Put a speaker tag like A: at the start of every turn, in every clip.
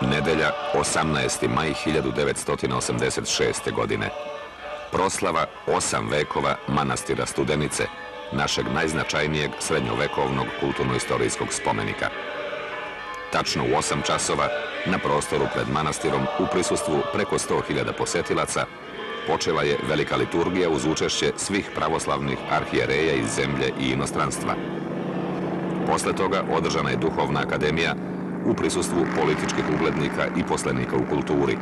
A: Nedelja, 18. maj 1986. godine. Proslava 8 vekova manastira Studenice, našeg najznačajnijeg srednjovekovnog kulturno-istorijskog spomenika. Tačno u 8 časova, na prostoru pred manastirom, u prisustvu preko 100.000 posetilaca, počela je velika liturgija uz učešće svih pravoslavnih arhijereja iz zemlje i inostranstva. Posle toga održana je duhovna akademija u prisustvu političkih uglednika i poslenika u kulturi.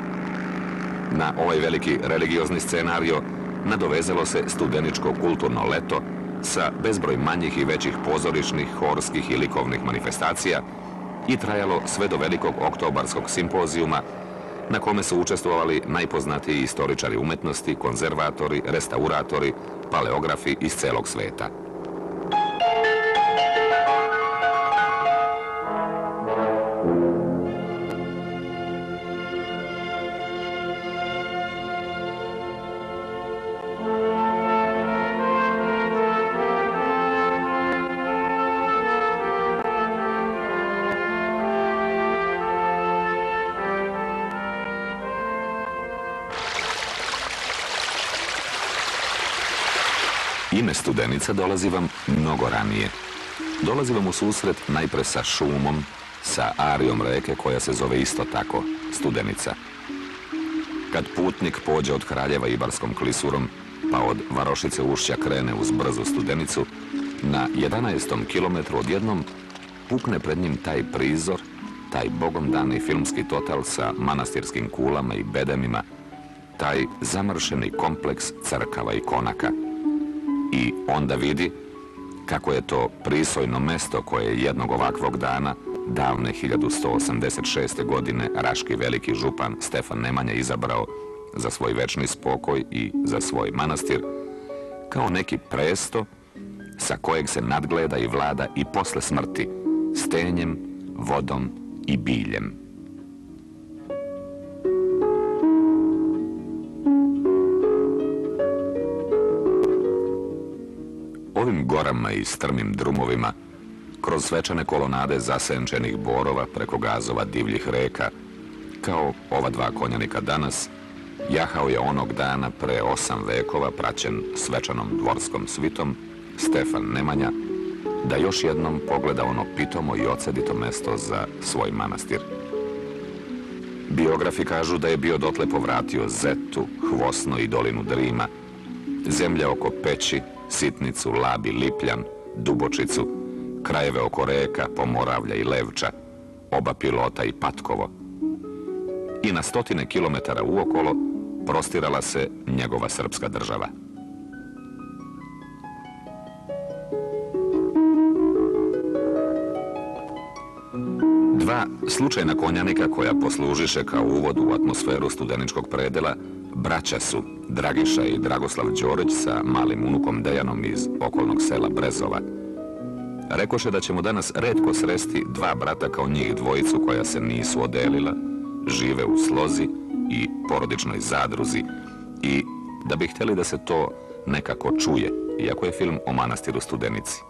A: Na ovaj veliki religiozni scenario nadovezalo se studeničko kulturno leto sa bezbroj manjih i većih pozorišnih, horskih i likovnih manifestacija i trajalo sve do velikog oktobarskog simpozijuma na kome su učestvovali najpoznatiji istoričari umetnosti, konzervatori, restauratori, paleografi iz celog sveta. Ime Studenica dolazi vam mnogo ranije. Dolazi vam u susret najpre sa šumom, sa arijom reke koja se zove isto tako, Studenica. Kad putnik pođe od Kraljeva Ibarskom klisurom, pa od Varošice ušća krene uz brzu Studenicu, na 11. kilometru odjednom pukne pred njim taj prizor, taj bogom dani filmski total sa manastirskim kulama i bedemima, taj zamršeni kompleks crkava i konaka. I onda vidi kako je to prisojno mesto koje je jednog ovakvog dana, davne 1186. godine, raški veliki župan Stefan Nemanja izabrao za svoj večni spokoj i za svoj manastir, kao neki presto sa kojeg se nadgleda i vlada i posle smrti, stenjem, vodom i biljem. Ovim gorama i strmim drumovima, kroz svečane kolonade zasenčenih borova preko gazova divljih reka, kao ova dva konjanika danas, jahao je onog dana pre 8 vekova, praćen svečanom dvorskom svitom, Stefan Nemanja, da još jednom pogleda ono pitomo i ocedito mesto za svoj manastir. Biografi kažu da je bio dotle povratio Zetu, Hvosno i dolinu Drima, zemlje oko Peći, Sitnicu, Labi, Lipljan, Dubočicu, krajeve oko reka, Pomoravlja i Levča, oba Pilota i Patkovo. I na 100 kilometara uokolo prostirala se njegova srpska država. Dva slučajna konjanika koja poslužiše kao uvod u atmosferu studeničkog predela, braća su Dragiša i Dragoslav Đorić sa malim unukom Dejanom iz okolnog sela Brezova. Rekoše da ćemo danas retko sresti dva brata kao njih dvojicu koja se nisu odelila, žive u slozi i porodičnoj zadruzi i da bi htjeli da se to nekako čuje, iako je film o manastiru Studenici.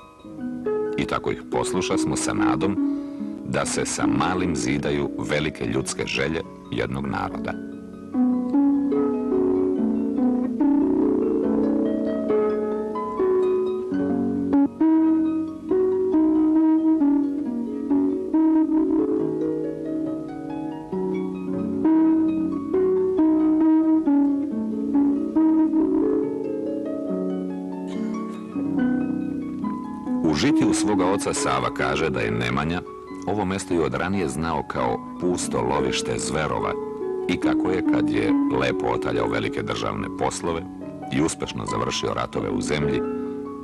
A: I tako ih posluša smo sa nadom da se sa malim zidaju velike ljudske želje jednog naroda. U žitiju svoga oca Sava kaže da je Nemanja ovo mesto i od ranije znao kao pusto lovište zverova i kako je, kad je lepo otaljao velike državne poslove i uspešno završio ratove u zemlji,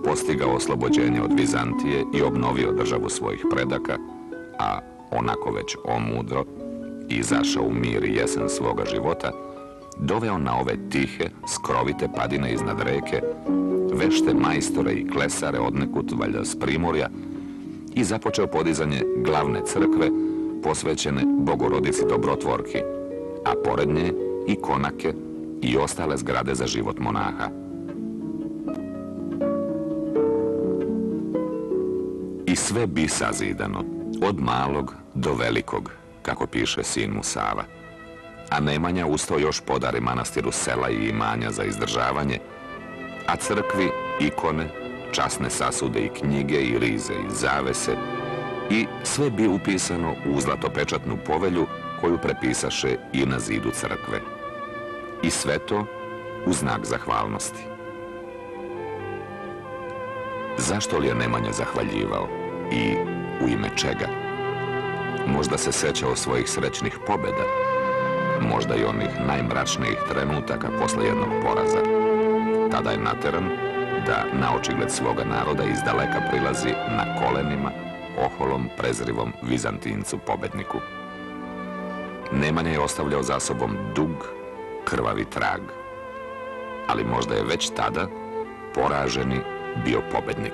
A: postigao oslobođenje od Vizantije i obnovio državu svojih predaka, a onako već omudro i izašao u mir i jesen svoga života, doveo na ove tihe, skrovite padine iznad reke vešte majstore i klesare odnekud, valjda s Primorja, i započeo podizanje glavne crkve posvećene Bogorodici Dobrotvorki, a pored nje i konake i ostale zgrade za život monaha. I sve bi sazidano, od malog do velikog, kako piše sin mu Sava. A Nemanja uz to još podari manastiru sela i imanja za izdržavanje, a crkvi ikone, časne sasude i knjige i rize i zavese i sve bi upisano u zlatopečatnu povelju koju prepisaše i na zidu crkve. I sve to u znak zahvalnosti. Zašto li je Nemanja zahvaljivao i u ime čega? Možda se sećao svojih srećnih pobjeda, možda i onih najmračnijih trenutaka posle jednog poraza. Tada je nateran da na očigled svoga naroda izdaleka prilazi na kolenima oholom, prezrivom Vizantincu pobedniku. Nemanja je ostavljao za sobom dug, krvavi trag, ali možda je već tada poraženi bio pobednik.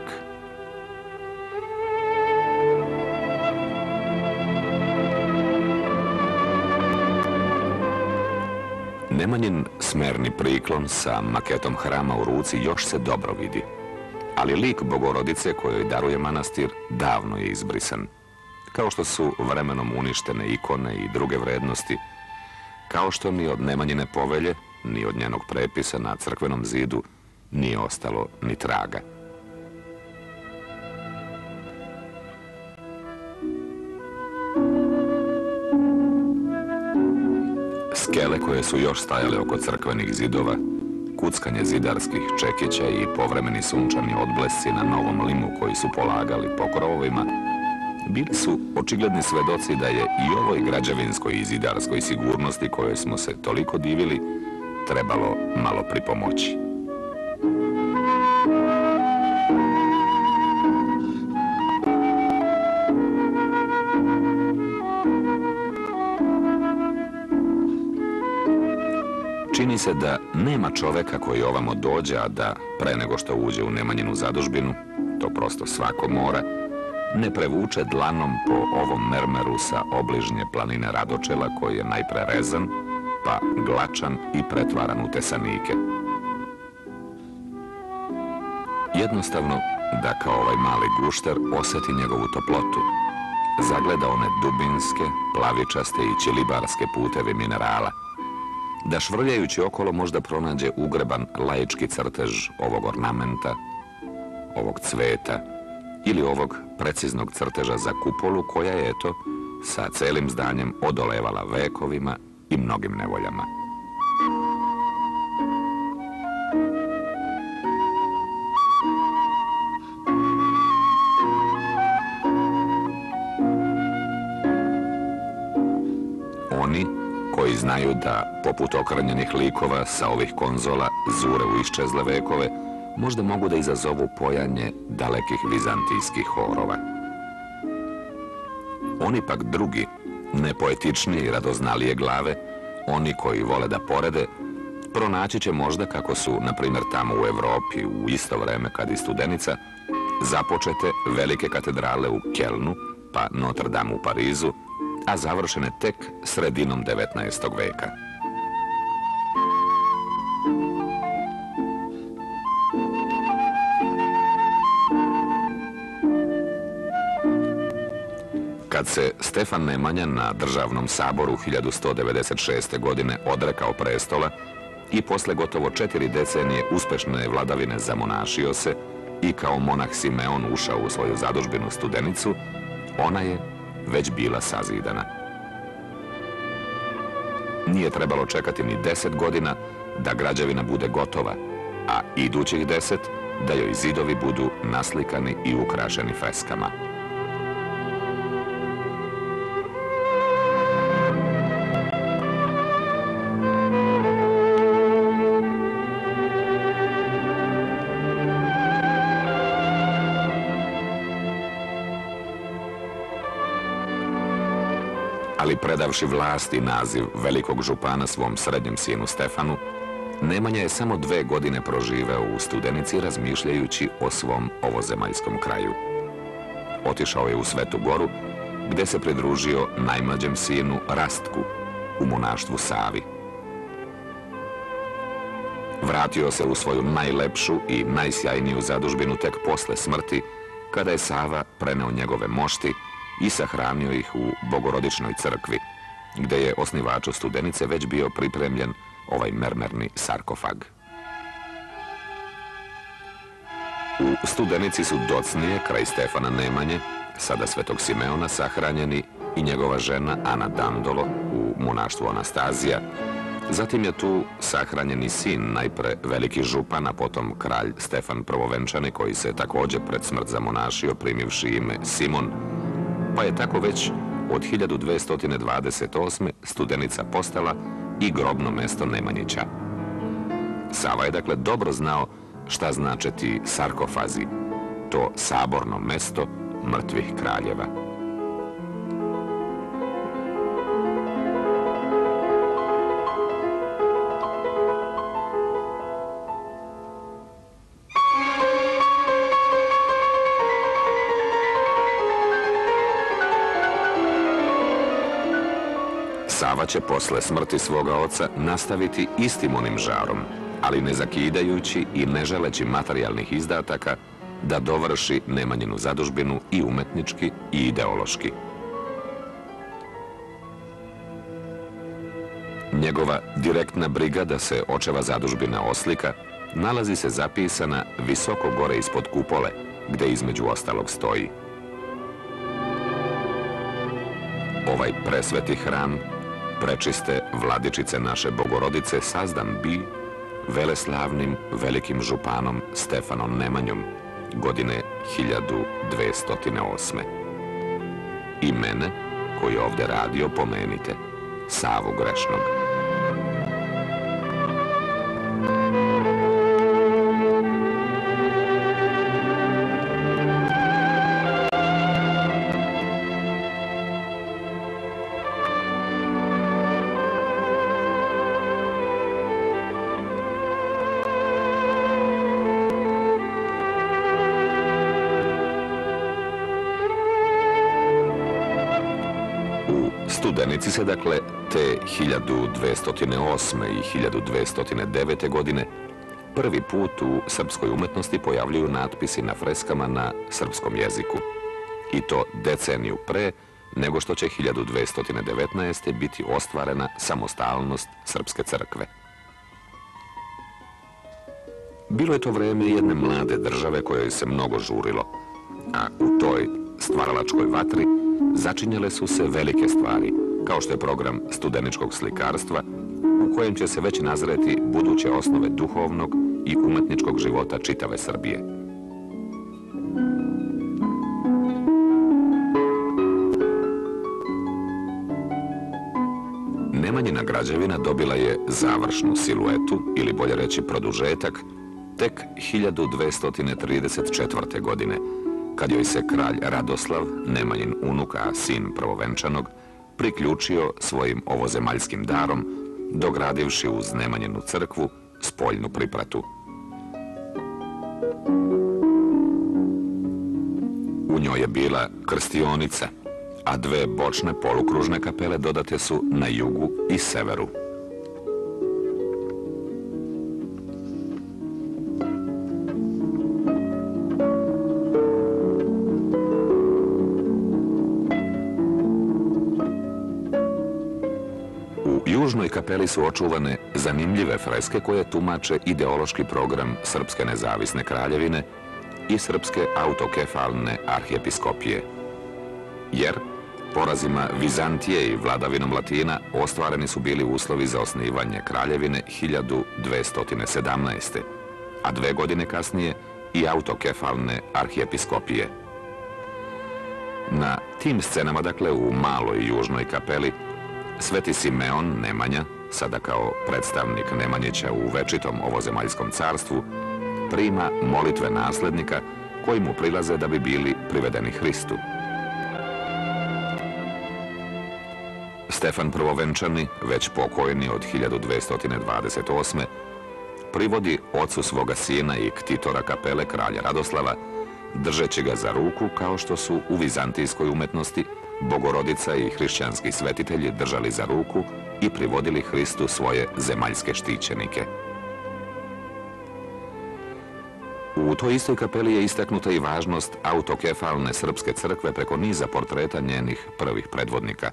A: Nemanjin smerni priklon sa maketom hrama u ruci još se dobro vidi, ali lik Bogorodice kojoj daruje manastir davno je izbrisan, kao što su vremenom uništene ikone i druge vrednosti, kao što ni od Nemanjine povelje, ni od njenog prepisa na crkvenom zidu nije ostalo ni traga. Skele koje su još stajale oko crkvenih zidova, kuckanje zidarskih čekića i povremeni sunčani odblesci na novom limu koji su polagali po krovovima, bili su očigledni svedoci da je i ovoj građevinskoj i zidarskoj sigurnosti kojoj smo se toliko divili trebalo malo pripomoći. Čini se da nema čoveka koji ovamo dođe, a da pre nego što uđe u Nemanjinu zadužbinu, to prosto svako mora, ne prevuče dlanom po ovom mermeru sa obližnje planine Radočela koji je najpre rezan, pa glačan i pretvaran u tesanike. Jednostavno da kao ovaj mali gušter oseti njegovu toplotu, zagleda one dubinske, plavičaste i ćilibarske puteve minerala, da švrljajući okolo možda pronađe ugreban laički crtež ovog ornamenta, ovog cveta ili ovog preciznog crteža za kupolu koja je, eto, sa celim zdanjem odolevala vekovima i mnogim nevoljama. Oni koji znaju da, poput okrnjenih likova sa ovih konzola, zure u iščezle vekove, možda mogu da izazovu pojanje dalekih vizantijskih horova. Oni pak drugi, nepoetičnije i radoznalije glave, oni koji vole da porede, pronaći će možda kako su, na primjer tamo u Evropi, u isto vreme kad i Studenica, započete velike katedrale u Kelnu, pa Notre Dame u Parizu, a završene tek sredinom 19. veka. Kad se Stefan Nemanja na državnom saboru 1196. godine odrekao prestola i posle gotovo 4 decenije uspešne vladavine zamonašio se i kao monah Simeon ušao u svoju zadužbinu Studenicu, ona je već bila sazidana. Nije trebalo čekati ni 10 godina da građevina bude gotova, a idućih 10 da joj zidovi budu naslikani i ukrašeni freskama. Ali predavši vlast i naziv velikog župana svom srednjem sinu Stefanu, Nemanja je samo 2 godine proživeo u Studenici razmišljajući o svom ovozemaljskom kraju. Otišao je u Svetu Goru, gde se pridružio najmlađem sinu Rastku u monaštvu Savi. Vratio se u svoju najlepšu i najsjajniju zadužbinu tek posle smrti, kada je Sava preneo njegove mošti i sahranio ih u Bogorodičnoj crkvi, gde je osnivaču Studenice već bio pripremljen ovaj mermerni sarkofag. U Studenici su docnije, kraj Stefana Nemanje, sada Svetog Simeona, sahranjeni i njegova žena Ana Dandolo u monaštvu Anastazija. Zatim je tu sahranjen i sin, najpre veliki župan, a potom kralj Stefan Prvovenčani, koji se također pred smrt zamonašio primivši ime Simon, pa je tako već od 1228. Studenica postala i grobno mesto Nemanjića. Sava je dakle dobro znao šta znače ti sarkofazi, to saborno mesto mrtvih kraljeva. Sava će posle smrti svoga oca nastaviti istim onim žarom, ali ne zakidajući i ne želeći materijalnih izdataka, da dovrši Nemanjinu zadužbinu i umetnički i ideološki. Njegova direktna briga da se očeva zadužbina oslika nalazi se zapisana visoko gore ispod kupole, gde između ostalog stoji: ovaj presveti hram prečiste vladičice naše Bogorodice sazdan bi veleslavnim velikim županom Stefanom Nemanjom godine 1208. I mene, koji ovdje radio, pomenite, Savu grešnog. Studenici se, dakle, te 1208. i 1209. godine prvi put u srpskoj umetnosti pojavljuju natpisi na freskama na srpskom jeziku. I to deceniju pre nego što će 1219. biti ostvarena samostalnost Srpske crkve. Bilo je to vreme jedne mlade države kojoj se mnogo žurilo, a u toj stvaralačkoj vatri začinjale su se velike stvari, kao što je program studeničkog slikarstva, u kojem će se već nazreti buduće osnove duhovnog i umetničkog života čitave Srbije. Nemanjina građevina dobila je završnu siluetu, ili bolje reći produžetak, tek 1234. godine, kad joj se kralj Radoslav, Nemanjin unuk, a sin Prvovenčanog, priključio svojim ovozemaljskim darom, dogradivši uz Nemanjinu crkvu spoljnu pripratu. U njoj je bila krstionica, a dve bočne polukružne kapele dodate su na jugu i severu. U južnoj kapeli su očuvane zanimljive freske koje tumače ideološki program Srpske nezavisne kraljevine i Srpske autokefalne arhijepiskopije. Jer porazima Vizantije i vladavinom Latina ostvareni su bili uslovi za osnivanje kraljevine 1217. a 2 godine kasnije i autokefalne arhijepiskopije. Na tim scenama, dakle, u maloj i južnoj kapeli, Sveti Simeon Nemanja, sada kao predstavnik Nemanjića u večitom ovozemaljskom carstvu, prima molitve naslednika koji mu prilaze da bi bili privedeni Hristu. Stefan Prvovenčani, već pokojni od 1228. privodi ocu svoga sina i ktitora kapele kralja Radoslava, držeći ga za ruku kao što su u vizantijskoj umetnosti Bogorodica i hrišćanski svetitelji držali za ruku i privodili Hristu svoje zemaljske štićenike. U U toj istoj kapeli je istaknuta i važnost autokefalne srpske crkve preko niza portreta njenih prvih predvodnika,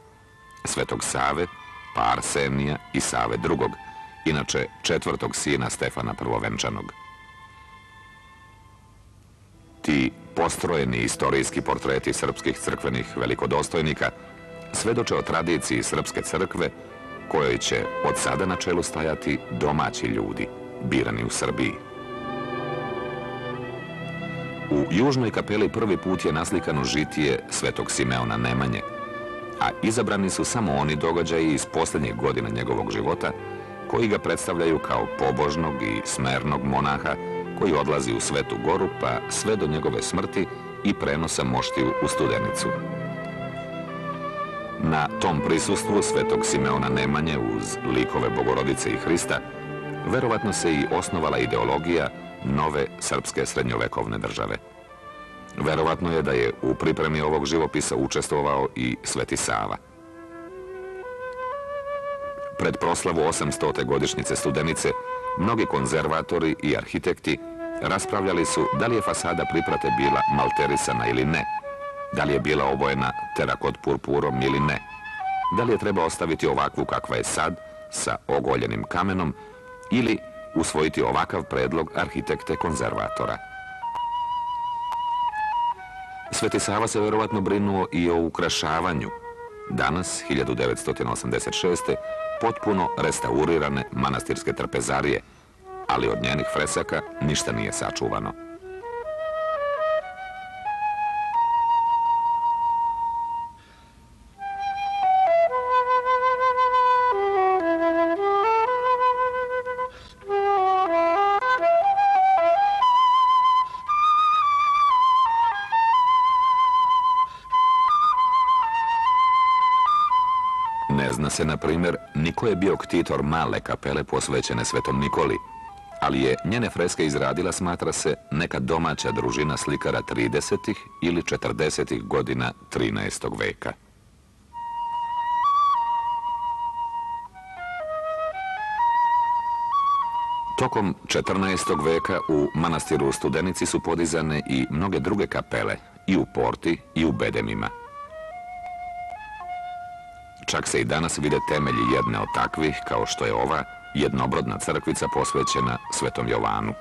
A: Svetog Save, pa Arsenija i Save II, inače četvrtog sina Stefana Prvovenčanog. Ti postrojeni istorijski portreti srpskih crkvenih velikodostojnika svedoče o tradiciji srpske crkve kojoj će od sada na čelu stajati domaći ljudi, birani u Srbiji. U južnoj kapeli prvi put je naslikano žitije Svetog Simeona Nemanje, a izabrani su samo oni događaji iz posljednjih godina njegovog života koji ga predstavljaju kao pobožnog i smernog monaha koji odlazi u Svetu Goru pa sve do njegove smrti i prenosa moštiju u Studenicu. Na tom prisustvu Svetog Simeona Nemanje uz likove Bogorodice i Hrista verovatno se i osnovala ideologija nove srpske srednjovekovne države. Verovatno je da je u pripremi ovog živopisa učestvovao i Sveti Sava. Pred proslavu 800. godišnjice Studenice, mnogi konzervatori i arhitekti raspravljali su da li je fasada priprate bila malterisana ili ne, da li je bila obojena terakot purpurom ili ne, da li je treba ostaviti ovakvu kakva je sad, sa ogoljenim kamenom, ili usvojiti ovakav predlog arhitekte konzervatora. Sveti Sava se verovatno brinuo i o ukrašavanju, danas, 1986. potpuno restaurirane manastirske trpezarije, ali od njenih fresaka ništa nije sačuvano. Ne zna se, na primjer, ni ko je bio ktitor male kapele posvećene Svetom Nikoli, ali je njene freske izradila, smatra se, neka domaća družina slikara 30. ili 40. godina 13. veka. Tokom 14. veka u manastiru u Studenici su podizane i mnoge druge kapele, i u Porti i u Bedemima. Čak se i danas vide temelji jedne od takvih, kao što je ova jednobrodna crkvica posvećena Svetom Jovanu.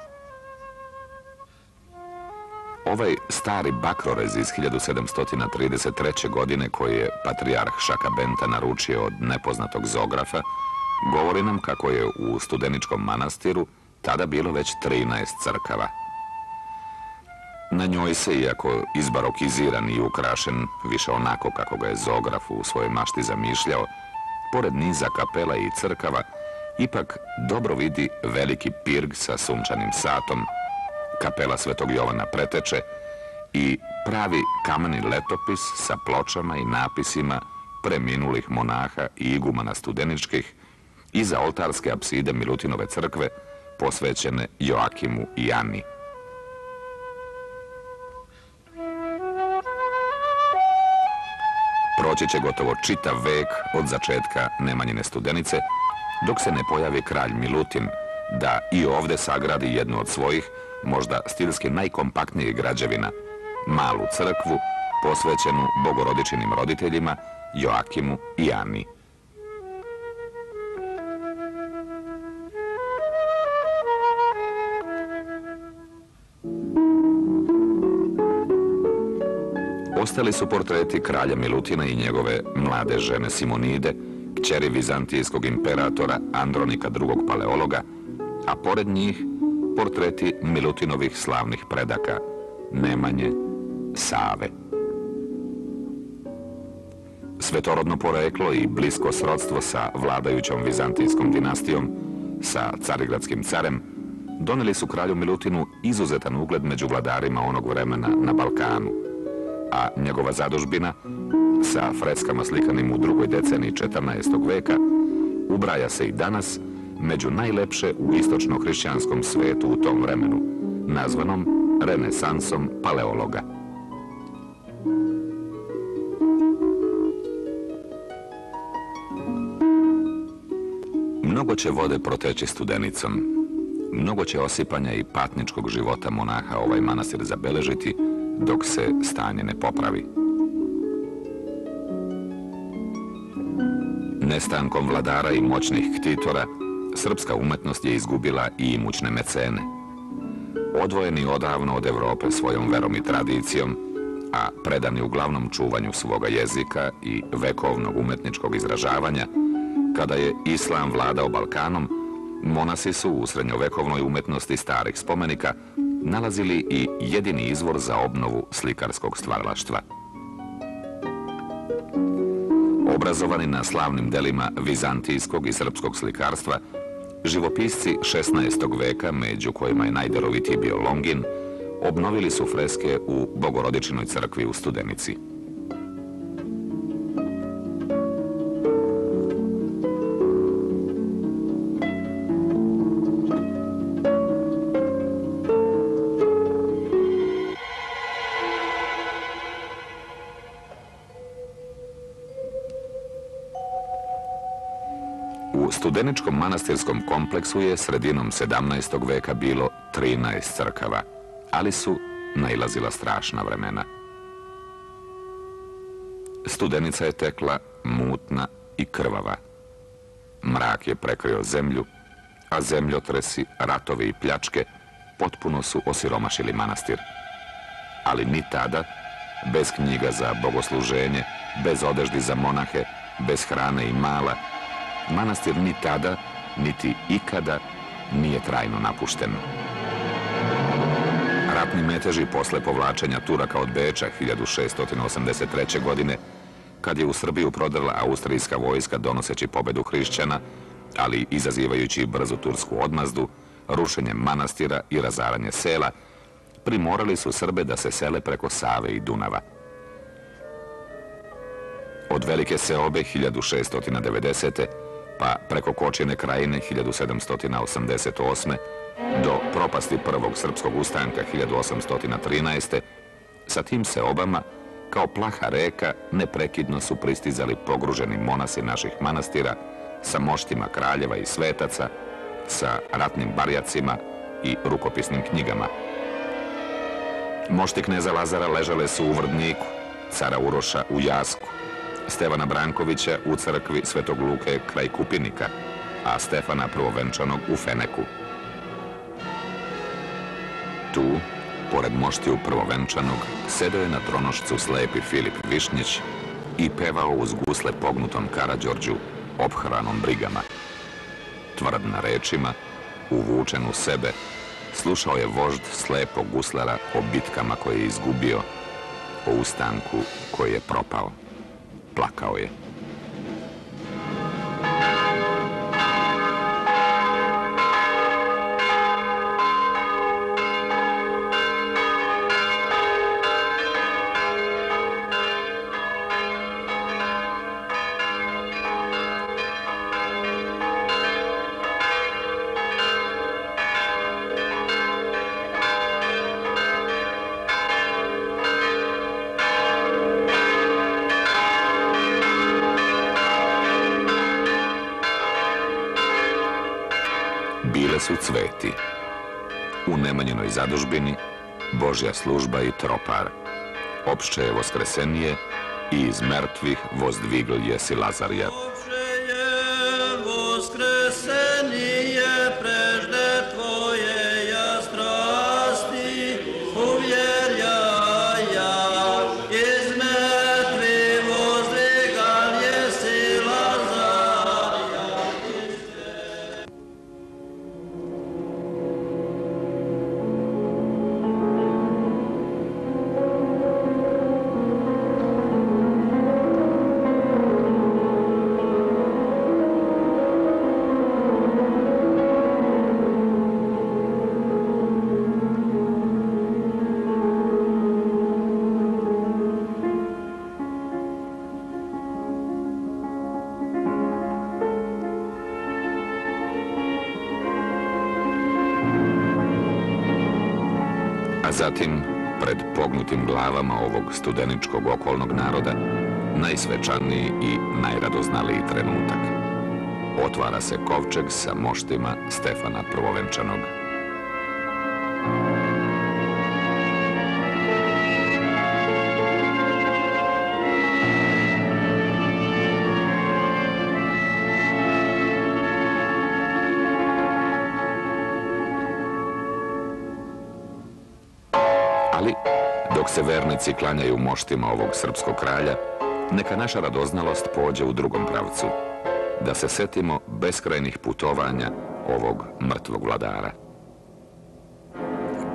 A: Ovaj stari bakrorez iz 1733. godine koji je patrijarh Šaka Benta naručio od nepoznatog zografa, govori nam kako je u Studeničkom manastiru tada bilo već 13 crkava. Na njoj se, iako izbarokiziran i ukrašen više onako kako ga je zograf u svojoj mašti zamišljao, pored niza kapela i crkava, ipak dobro vidi veliki pirg sa sunčanim satom, kapela Svetog Jovana Preteče i pravi kameni letopis sa pločama i napisima preminulih monaha i igumana studeničkih iza oltarske apside Milutinove crkve posvećene Joakimu i Ani. Proći će gotovo čitav vek od začetka Nemanjine Studenice, dok se ne pojavi kralj Milutin, da i ovdje sagradi jednu od svojih, možda stilski najkompaktnijih građevina, malu crkvu posvećenu Bogorodičinim roditeljima Joakimu i Ani. Ostali su portreti kralja Milutina i njegove mlade žene Simonide, kćeri vizantijskog imperatora Andronika II. Paleologa, a pored njih portreti Milutinovih slavnih predaka, Nemanje, Save. Svetorodno poreklo i blisko srodstvo sa vladajućom vizantijskom dinastijom, sa carigradskim carem, doneli su kralju Milutinu izuzetan ugled među vladarima onog vremena na Balkanu, a njegova zadužbina, sa freskama slikanim u drugoj deceniji 14. veka, ubraja se i danas među najlepše u istočno-hrišćanskom svetu u tom vremenu, nazvanom renesansom paleologa. Mnogo će vode proteći Studenicom. Mnogo će osipanja i patničkog života monaha ovaj manastir zabeležiti dok se stanje ne popravi. Nestankom vladara i moćnih ktitora, srpska umetnost je izgubila i imućne mecene. Odvojeni odavno od Evrope svojom verom i tradicijom, a predani uglavnom čuvanju svoga jezika i vekovnog umetničkog izražavanja, kada je islam vladao Balkanom, monasi su u srednjovekovnoj umetnosti starih spomenika nalazili i jedini izvor za obnovu slikarskog stvaralaštva. Obrazovani na slavnim delima vizantijskog i srpskog slikarstva, živopisci 16. veka, među kojima je najdarovitiji bio Longin, obnovili su freske u Bogorodičinoj crkvi u Studenici. U Studeničkom manastirskom kompleksu je sredinom 17. veka bilo 13 crkava, ali su nailazila strašna vremena. Studenica je tekla mutna i krvava. Mrak je prekrio zemlju, a zemljotresi, ratovi i pljačke potpuno su osiromašili manastir. Ali ni tada, bez knjiga za bogosluženje, bez odeždi za monahe, bez hrane i mala, manastir ni tada, niti ikada nije trajno napušten. Ratni meteži posle povlačenja Turaka od Beča 1683. godine, kad je u Srbiju prodrla austrijska vojska donoseći pobedu hrišćana, ali izazivajući brzu tursku odmazdu, rušenjem manastira i razaranje sela, primorali su Srbe da se sele preko Save i Dunava. Od Velike seobe 1690. pa preko Kočijene krajine 1788. do propasti prvog srpskog ustanka 1813. sa tim seobama, kao plaha reka, neprekidno su pristizali pogruženi monasi naših manastira sa moštima kraljeva i svetaca, sa ratnim barjacima i rukopisnim knjigama. Mošti kneza Lazara ležale su u Vrdniku, cara Uroša u Jasku, Stevana Brankovića u crkvi Svetog Luke kraj Kupinika, a Stefana Prvovenčanog u Feneku. Tu, pored moštiju Prvovenčanog, sedeo je na tronošcu slepi Filip Višnjić i pevao uz gusle pognutom Karađorđu, ophranom brigama. Tvrd na rečima, uvučen u sebe, slušao je vožd slepog guslara o bitkama koje je izgubio, o ustanku koji je propao. Plakao je. Bile su cveti. U Nemanjinoj zadužbini Božja služba i tropar. Opšće je voskresenije i iz mrtvih vozdvigl jesi Lazarja.
B: Opšće je voskresenije prežde tvoje ja strasti uvjerjaja. Iz mrtvih vozdvigl jesi Lazarja.
A: A zatim, pred pognutim glavama ovog studeničkog okolnog naroda, najsvečaniji i najradoznaliji trenutak. Otvara se kovčeg sa moštima Stefana Prvovenčanog. Ali, dok se vernici klanjaju moštima ovog srpskog kralja, neka naša radoznalost pođe u drugom pravcu, da se setimo beskrajnih putovanja ovog mrtvog vladara.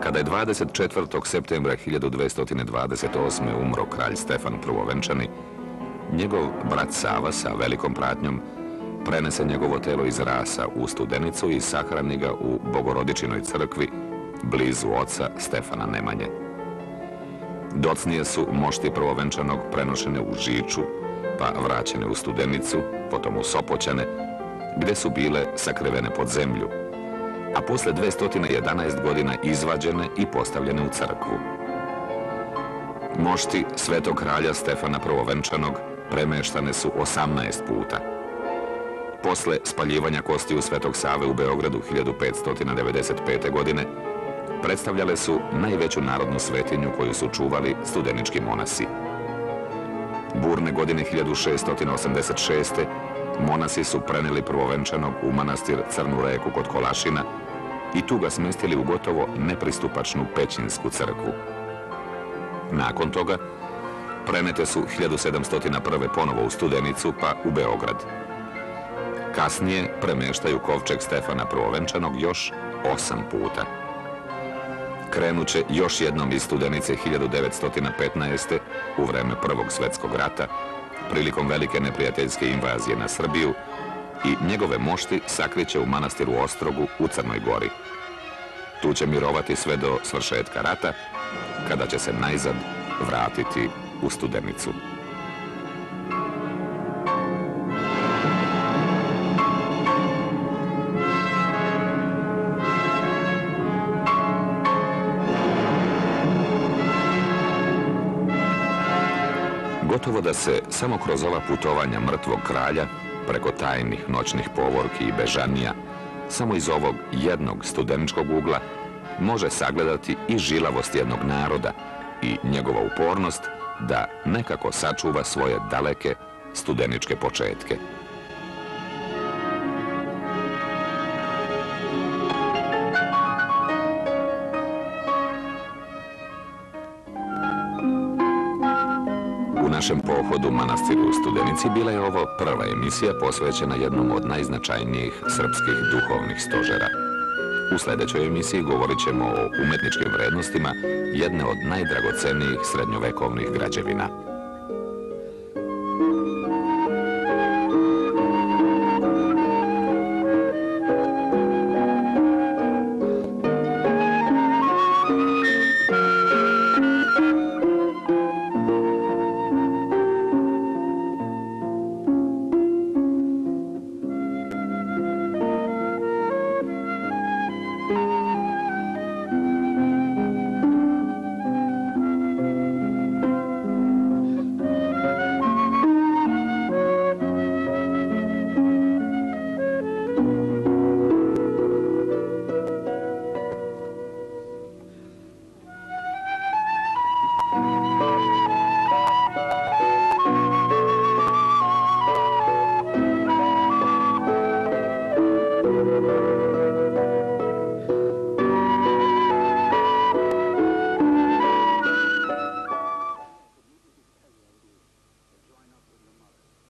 A: Kada je 24. septembra 1228. umro kralj Stefan Prvovenčani, njegov brat Sava sa velikom pratnjom prenese njegovo telo iz Rasa u Studenicu i sahrani ga u Bogorodičinoj crkvi blizu oca Stefana Nemanje. Docnije su mošti Prvovenčanog prenošene u Žiču, pa vraćene u Studenicu, potom u Sopoćane, gde su bile sakrivene pod zemlju, a posle 211 godina izvađene i postavljene u crkvu. Mošti svetog kralja Stefana Prvovenčanog premeštane su 18 puta. Posle spaljivanja kostiju Svetog Save u Beogradu 1595. godine predstavljale su najveću narodnu svetinju koju su čuvali studenički monasi. Burne godine 1686. monasi su preneli Prvovenčanog u manastir Crnu Reku kod Kolašina i tu ga smestili u gotovo nepristupačnu Pećinsku crkvu. Nakon toga prenete su 1701. ponovo u Studenicu pa u Beograd. Kasnije premeštaju kovčeg Stefana Prvovenčanog još 8 puta. Krenuće još jednom iz Studenice 1915. u vreme Prvog svjetskog rata, prilikom velike neprijateljske invazije na Srbiju, i njegove mošti sakriće u manastiru Ostrogu u Crnoj Gori. Tu će mirovati sve do svršetka rata, kada će se najzad vratiti u Studenicu. Gotovo da se samo kroz ova putovanja mrtvog kralja, preko tajnih noćnih povorki i bežanija, samo iz ovog jednog studeničkog ugla, može sagledati i žilavost jednog naroda i njegova upornost da nekako sačuva svoje daleke studeničke početke. U našem pohodu manastiru u Studenici bila je ovo prva emisija posvećena jednom od najznačajnijih srpskih duhovnih stožera. U sljedećoj emisiji govorit ćemo o umetničkim vrednostima jedne od najdragocenijih srednjovekovnih građevina.